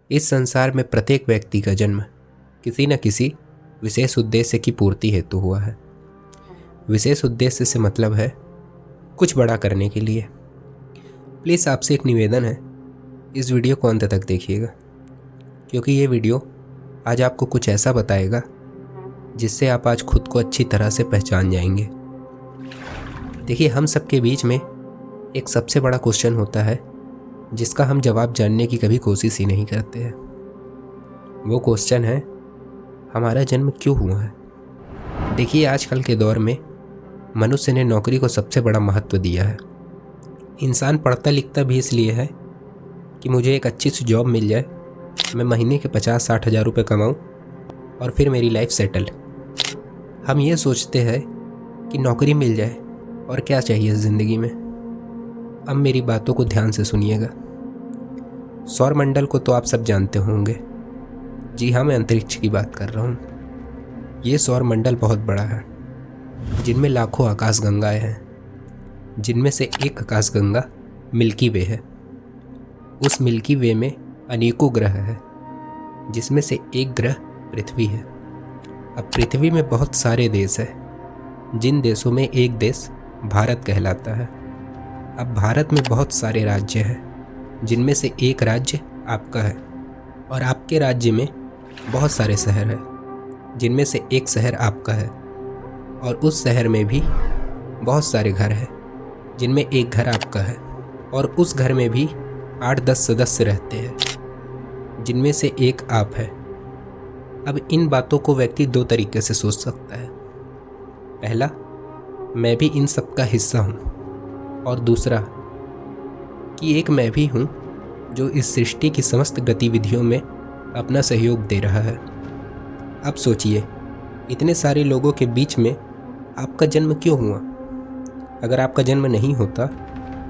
इस संसार में प्रत्येक व्यक्ति का जन्म किसी न किसी विशेष उद्देश्य की पूर्ति हेतु हुआ है। विशेष उद्देश्य से मतलब है कुछ बड़ा करने के लिए। प्लीज़ आपसे एक निवेदन है, इस वीडियो को अंत तक देखिएगा, क्योंकि ये वीडियो आज आपको कुछ ऐसा बताएगा जिससे आप आज खुद को अच्छी तरह से पहचान जाएंगे। देखिए, हम सबके बीच में एक सबसे बड़ा क्वेश्चन होता है जिसका हम जवाब जानने की कभी कोशिश ही नहीं करते हैं। वो क्वेश्चन है, हमारा जन्म क्यों हुआ है। देखिए, आजकल के दौर में मनुष्य ने नौकरी को सबसे बड़ा महत्व दिया है। इंसान पढ़ता लिखता भी इसलिए है कि मुझे एक अच्छी सी जॉब मिल जाए, मैं महीने के 50-60 हज़ार रुपये कमाऊँ और फिर मेरी लाइफ सेटल। हम ये सोचते हैं कि नौकरी मिल जाए और क्या चाहिए ज़िंदगी में। अब मेरी बातों को ध्यान से सुनिएगा। सौरमंडल को तो आप सब जानते होंगे। जी हाँ, मैं अंतरिक्ष की बात कर रहा हूँ। ये सौरमंडल बहुत बड़ा है, जिनमें लाखों आकाशगंगाएं हैं, जिनमें से एक आकाशगंगा मिल्की वे है। उस मिल्की वे में अनेकों ग्रह हैं, जिसमें से एक ग्रह पृथ्वी है। अब पृथ्वी में बहुत सारे देश हैं, जिन देशों में एक देश भारत कहलाता है। अब भारत में बहुत सारे राज्य हैं, जिनमें से एक राज्य आपका है, और आपके राज्य में बहुत सारे शहर हैं, जिनमें से एक शहर आपका है, और उस शहर में भी बहुत सारे घर हैं, जिनमें एक घर आपका है, और उस घर में भी 8-10 सदस्य रहते हैं, जिनमें से एक आप है। अब इन बातों को व्यक्ति दो तरीके से सोच सकता है। पहला, मैं भी इन सब का हिस्सा हूँ, और दूसरा कि एक मैं भी हूँ जो इस सृष्टि की समस्त गतिविधियों में अपना सहयोग दे रहा है। अब सोचिए, इतने सारे लोगों के बीच में आपका जन्म क्यों हुआ। अगर आपका जन्म नहीं होता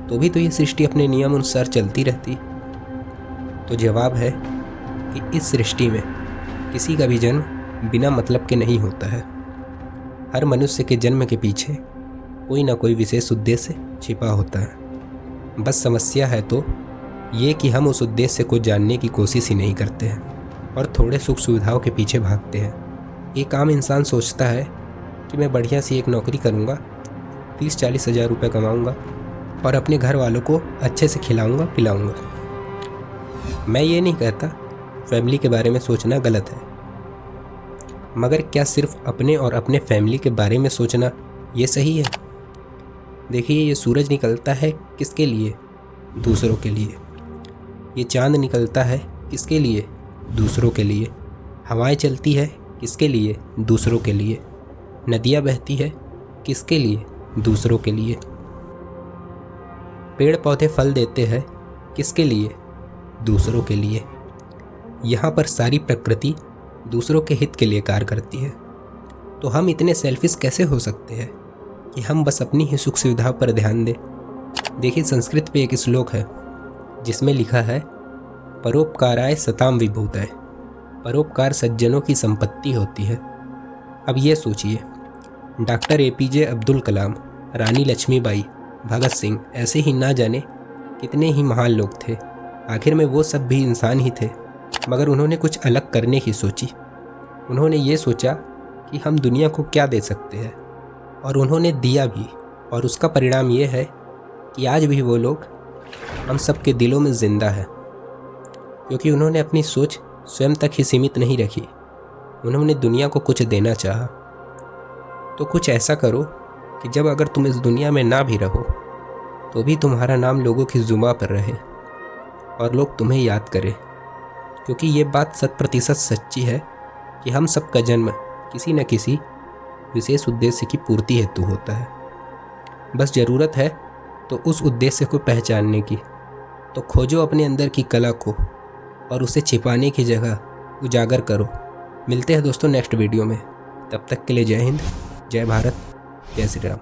तो भी तो ये सृष्टि अपने नियम अनुसार चलती रहती। तो जवाब है कि इस सृष्टि में किसी का भी जन्म बिना मतलब के नहीं होता है। हर मनुष्य के जन्म के पीछे कोई ना कोई विशेष उद्देश्य छिपा होता है। बस समस्या है तो ये कि हम उस उद्देश्य को जानने की कोशिश ही नहीं करते हैं और थोड़े सुख सुविधाओं के पीछे भागते हैं। एक आम इंसान सोचता है कि मैं बढ़िया सी एक नौकरी करूँगा, 30-40 हज़ार रुपये कमाऊँगा और अपने घर वालों को अच्छे से खिलाऊँगा पिलाऊँगा। मैं ये नहीं कहता फैमिली के बारे में सोचना गलत है, मगर क्या सिर्फ अपने और अपने फैमिली के बारे में सोचना ये सही है। देखिए, ये सूरज निकलता है किसके लिए? दूसरों के लिए। ये चांद निकलता है किसके लिए? दूसरों के लिए। हवाएं चलती है किसके लिए? दूसरों के लिए। नदियाँ बहती है किसके लिए? दूसरों के लिए। पेड़ पौधे फल देते हैं किसके लिए? दूसरों के लिए। यहाँ पर सारी प्रकृति दूसरों के हित के लिए कार्य करती है। तो हम इतने सेल्फिश कैसे हो सकते हैं कि हम बस अपनी ही सुख सुविधा पर ध्यान दें। देखिए, संस्कृत पे एक श्लोक है जिसमें लिखा है, परोपकाराय सताम विभूताय। परोपकार सज्जनों की संपत्ति होती है। अब ये सोचिए, डॉक्टर APJ अब्दुल कलाम, रानी लक्ष्मीबाई, भगत सिंह, ऐसे ही ना जाने कितने ही महान लोग थे। आखिर में वो सब भी इंसान ही थे, मगर उन्होंने कुछ अलग करने की सोची। उन्होंने ये सोचा कि हम दुनिया को क्या दे सकते हैं, और उन्होंने दिया भी। और उसका परिणाम ये है कि आज भी वो लोग हम सब के दिलों में ज़िंदा है, क्योंकि उन्होंने अपनी सोच स्वयं तक ही सीमित नहीं रखी। उन्होंने दुनिया को कुछ देना चाहा। तो कुछ ऐसा करो कि जब अगर तुम इस दुनिया में ना भी रहो तो भी तुम्हारा नाम लोगों की जुबां पर रहे और लोग तुम्हें याद करें, क्योंकि ये बात 100% सच्ची है कि हम सब का जन्म किसी न किसी विशेष उद्देश्य की पूर्ति हेतु होता है। बस ज़रूरत है तो उस उद्देश्य को पहचानने की। तो खोजो अपने अंदर की कला को और उसे छिपाने की जगह उजागर करो। मिलते हैं दोस्तों नेक्स्ट वीडियो में। तब तक के लिए जय हिंद, जय भारत, जय श्री राम।